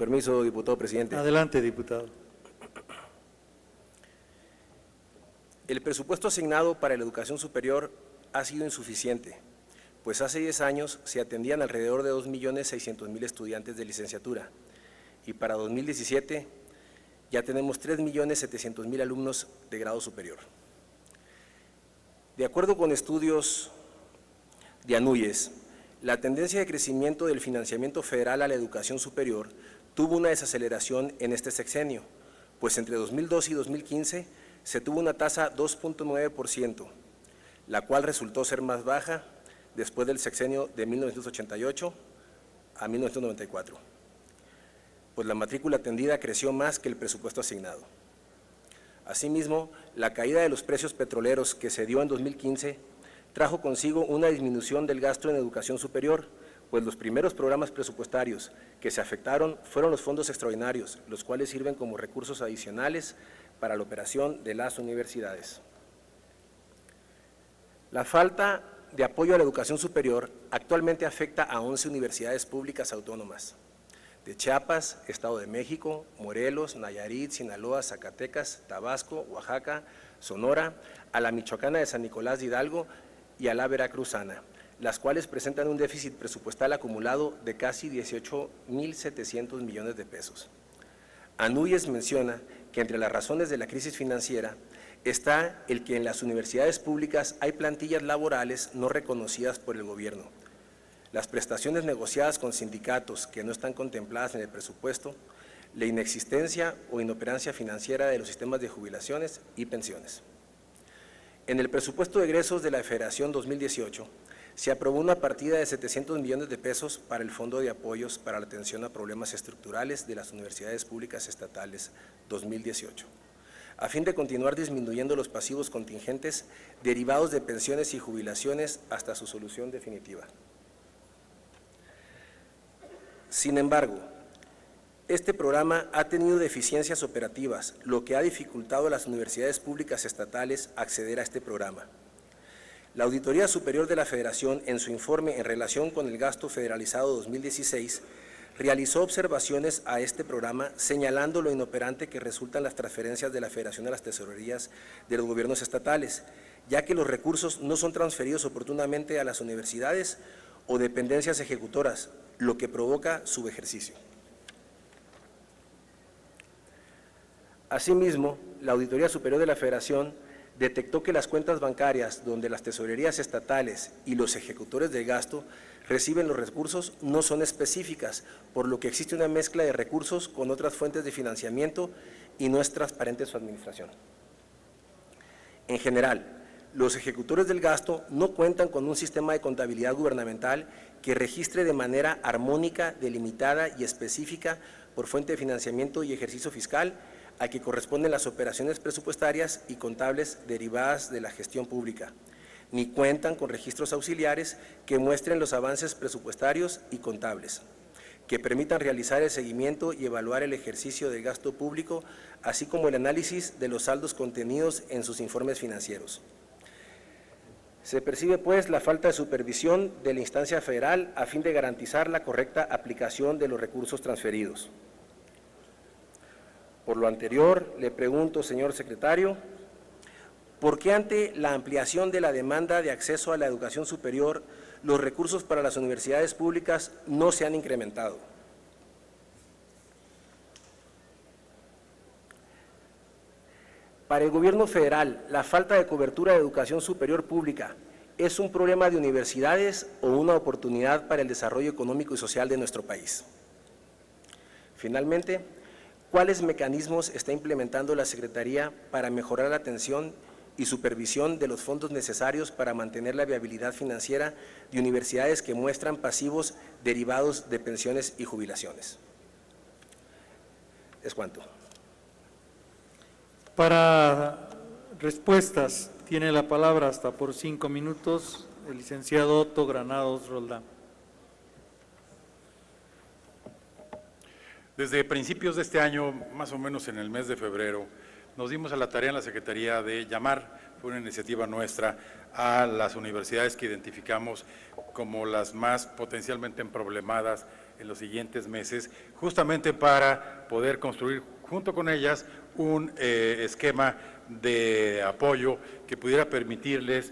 permiso, diputado presidente. Adelante, diputado. El presupuesto asignado para la educación superior ha sido insuficiente, pues hace 10 años se atendían alrededor de 2.600.000 estudiantes de licenciatura y para 2017 ya tenemos 3.700.000 alumnos de grado superior. De acuerdo con estudios de ANUYES, la tendencia de crecimiento del financiamiento federal a la educación superior tuvo una desaceleración en este sexenio, pues entre 2012 y 2015 se tuvo una tasa 2.9%, la cual resultó ser más baja después del sexenio de 1988 a 1994, pues la matrícula atendida creció más que el presupuesto asignado. Asimismo, la caída de los precios petroleros que se dio en 2015 trajo consigo una disminución del gasto en educación superior, pues los primeros programas presupuestarios que se afectaron fueron los fondos extraordinarios, los cuales sirven como recursos adicionales para la operación de las universidades. La falta de apoyo a la educación superior actualmente afecta a 11 universidades públicas autónomas de Chiapas, Estado de México, Morelos, Nayarit, Sinaloa, Zacatecas, Tabasco, Oaxaca, Sonora, a la Michoacana de San Nicolás de Hidalgo y a la Veracruzana, las cuales presentan un déficit presupuestal acumulado de casi 18.700 millones de pesos. ANUYES menciona que entre las razones de la crisis financiera está el que en las universidades públicas hay plantillas laborales no reconocidas por el gobierno, las prestaciones negociadas con sindicatos que no están contempladas en el presupuesto, la inexistencia o inoperancia financiera de los sistemas de jubilaciones y pensiones. En el presupuesto de egresos de la Federación 2018 se aprobó una partida de 700 millones de pesos para el Fondo de Apoyos para la Atención a Problemas Estructurales de las Universidades Públicas Estatales 2018, a fin de continuar disminuyendo los pasivos contingentes derivados de pensiones y jubilaciones hasta su solución definitiva. Sin embargo, este programa ha tenido deficiencias operativas, lo que ha dificultado a las universidades públicas estatales acceder a este programa. La Auditoría Superior de la Federación, en su informe en relación con el gasto federalizado 2016, realizó observaciones a este programa señalando lo inoperante que resultan las transferencias de la Federación a las tesorerías de los gobiernos estatales, ya que los recursos no son transferidos oportunamente a las universidades o dependencias ejecutoras, lo que provoca su ejercicio. Asimismo, la Auditoría Superior de la Federación detectó que las cuentas bancarias donde las tesorerías estatales y los ejecutores del gasto reciben los recursos no son específicas, por lo que existe una mezcla de recursos con otras fuentes de financiamiento y no es transparente su administración. En general, los ejecutores del gasto no cuentan con un sistema de contabilidad gubernamental que registre de manera armónica, delimitada y específica por fuente de financiamiento y ejercicio fiscal a que corresponden las operaciones presupuestarias y contables derivadas de la gestión pública, ni cuentan con registros auxiliares que muestren los avances presupuestarios y contables, que permitan realizar el seguimiento y evaluar el ejercicio del gasto público, así como el análisis de los saldos contenidos en sus informes financieros. Se percibe, pues, la falta de supervisión de la instancia federal a fin de garantizar la correcta aplicación de los recursos transferidos. Por lo anterior, le pregunto, señor secretario, ¿por qué ante la ampliación de la demanda de acceso a la educación superior, los recursos para las universidades públicas no se han incrementado? Para el gobierno federal, ¿la falta de cobertura de educación superior pública es un problema de universidades o una oportunidad para el desarrollo económico y social de nuestro país? Finalmente, ¿cuáles mecanismos está implementando la Secretaría para mejorar la atención y supervisión de los fondos necesarios para mantener la viabilidad financiera de universidades que muestran pasivos derivados de pensiones y jubilaciones? Es cuanto. Para respuestas, tiene la palabra hasta por 5 minutos el licenciado Otto Granados Roldán. Desde principios de este año, más o menos en el mes de febrero, nos dimos a la tarea en la Secretaría de llamar, fue una iniciativa nuestra, a las universidades que identificamos como las más potencialmente emproblemadas en los siguientes meses, justamente para poder construir junto con ellas un esquema de apoyo que pudiera permitirles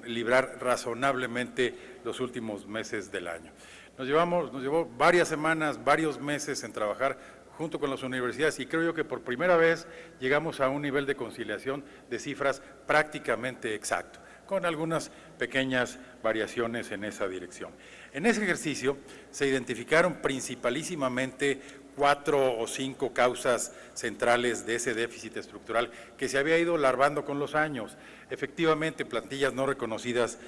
librar razonablemente los últimos meses del año. Nos llevó varias semanas, varios meses en trabajar junto con las universidades y creo yo que por primera vez llegamos a un nivel de conciliación de cifras prácticamente exacto, con algunas pequeñas variaciones en esa dirección. En ese ejercicio se identificaron principalísimamente 4 o 5 causas centrales de ese déficit estructural que se había ido larvando con los años. Efectivamente, plantillas no reconocidas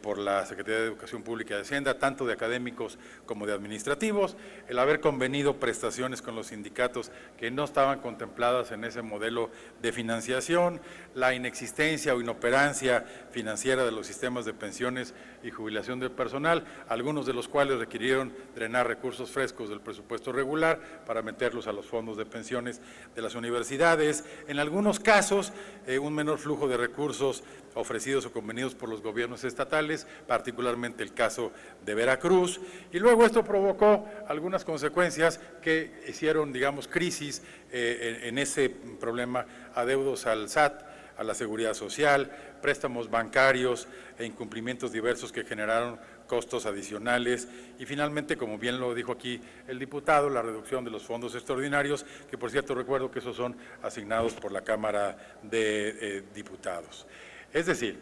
por la Secretaría de Educación Pública y Hacienda, tanto de académicos como de administrativos, el haber convenido prestaciones con los sindicatos que no estaban contempladas en ese modelo de financiación, la inexistencia o inoperancia financiera de los sistemas de pensiones y jubilación del personal, algunos de los cuales requirieron drenar recursos frescos del presupuesto regular para meterlos a los fondos de pensiones de las universidades, en algunos casos un menor flujo de recursos ofrecidos o convenidos por los gobiernos estatales, particularmente el caso de Veracruz, y luego esto provocó algunas consecuencias que hicieron, digamos, crisis en ese problema, adeudos al SAT, a la Seguridad Social, préstamos bancarios e incumplimientos diversos que generaron costos adicionales y finalmente, como bien lo dijo aquí el diputado, la reducción de los fondos extraordinarios, que por cierto recuerdo que esos son asignados por la Cámara de Diputados. Es decir,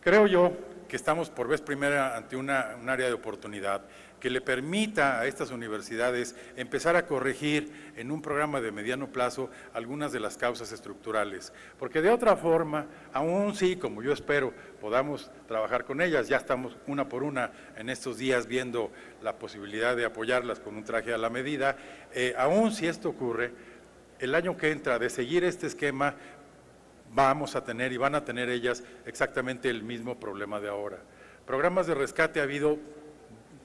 creo yo que estamos por vez primera ante un área de oportunidad que le permita a estas universidades empezar a corregir en un programa de mediano plazo algunas de las causas estructurales, porque de otra forma, aún sí, como yo espero, podamos trabajar con ellas, ya estamos una por una en estos días viendo la posibilidad de apoyarlas con un traje a la medida, aún si esto ocurre, el año que entra de seguir este esquema, vamos a tener y van a tener ellas exactamente el mismo problema de ahora. Programas de rescate ha habido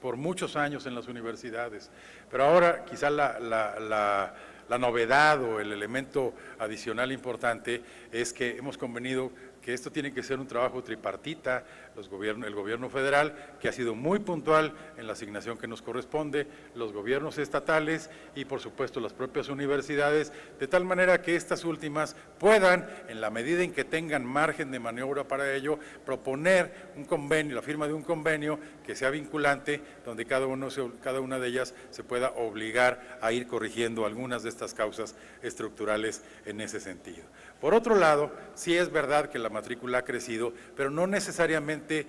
por muchos años en las universidades, pero ahora quizá la novedad o el elemento adicional importante es que hemos convenido que esto tiene que ser un trabajo tripartita, el gobierno federal, que ha sido muy puntual en la asignación que nos corresponde, los gobiernos estatales y por supuesto las propias universidades, de tal manera que estas últimas puedan, en la medida en que tengan margen de maniobra para ello, proponer un convenio, la firma de un convenio que sea vinculante, donde cada una de ellas se pueda obligar a ir corrigiendo algunas de estas causas estructurales en ese sentido. Por otro lado, sí es verdad que la matrícula ha crecido, pero no necesariamente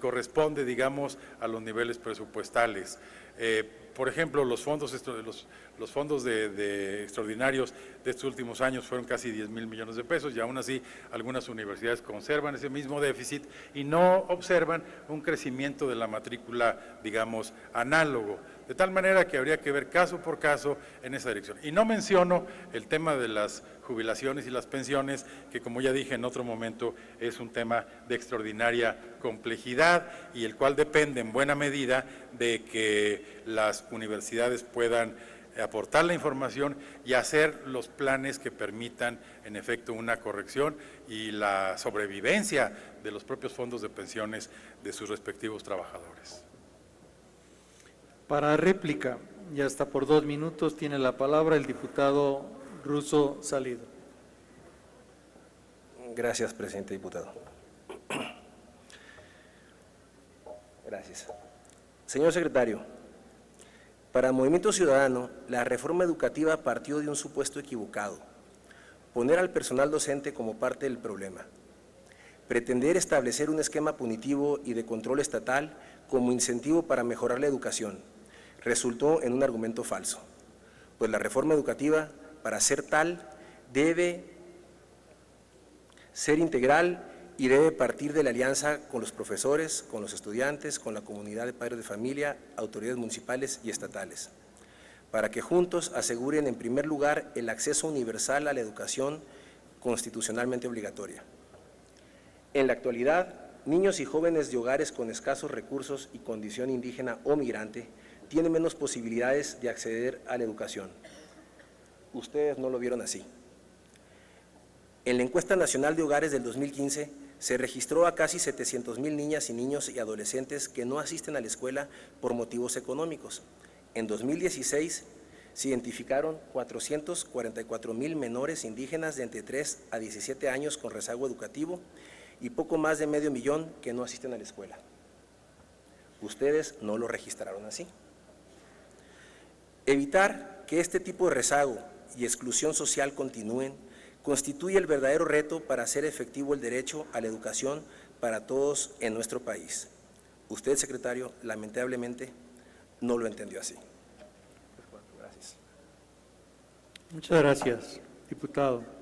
corresponde, digamos, a los niveles presupuestales. Por ejemplo, los fondos extraordinarios de estos últimos años fueron casi 10,000 millones de pesos y aún así algunas universidades conservan ese mismo déficit y no observan un crecimiento de la matrícula, digamos, análogo. De tal manera que habría que ver caso por caso en esa dirección. Y no menciono el tema de las jubilaciones y las pensiones, que como ya dije en otro momento, es un tema de extraordinaria complejidad y el cual depende en buena medida de que las universidades puedan aportar la información y hacer los planes que permitan en efecto una corrección y la sobrevivencia de los propios fondos de pensiones de sus respectivos trabajadores. Para réplica, y hasta por 2 minutos, tiene la palabra el diputado Russo Salido. Gracias, presidente diputado. Gracias. Señor secretario, para Movimiento Ciudadano, la reforma educativa partió de un supuesto equivocado: poner al personal docente como parte del problema. Pretender establecer un esquema punitivo y de control estatal como incentivo para mejorar la educación resultó en un argumento falso, pues la reforma educativa, para ser tal, debe ser integral y debe partir de la alianza con los profesores, con los estudiantes, con la comunidad de padres de familia, autoridades municipales y estatales, para que juntos aseguren en primer lugar el acceso universal a la educación constitucionalmente obligatoria. En la actualidad, niños y jóvenes de hogares con escasos recursos y condición indígena o migrante tienen menos posibilidades de acceder a la educación. Ustedes no lo vieron así. En la encuesta nacional de hogares del 2015 se registró a casi 700,000 niñas y niños y adolescentes que no asisten a la escuela por motivos económicos. En 2016 se identificaron 444,000 menores indígenas de entre 3 a 17 años con rezago educativo y poco más de 500,000 que no asisten a la escuela. Ustedes no lo registraron así. Evitar que este tipo de rezago y exclusión social continúen constituye el verdadero reto para hacer efectivo el derecho a la educación para todos en nuestro país. Usted, secretario, lamentablemente no lo entendió así. Gracias. Muchas gracias, diputado.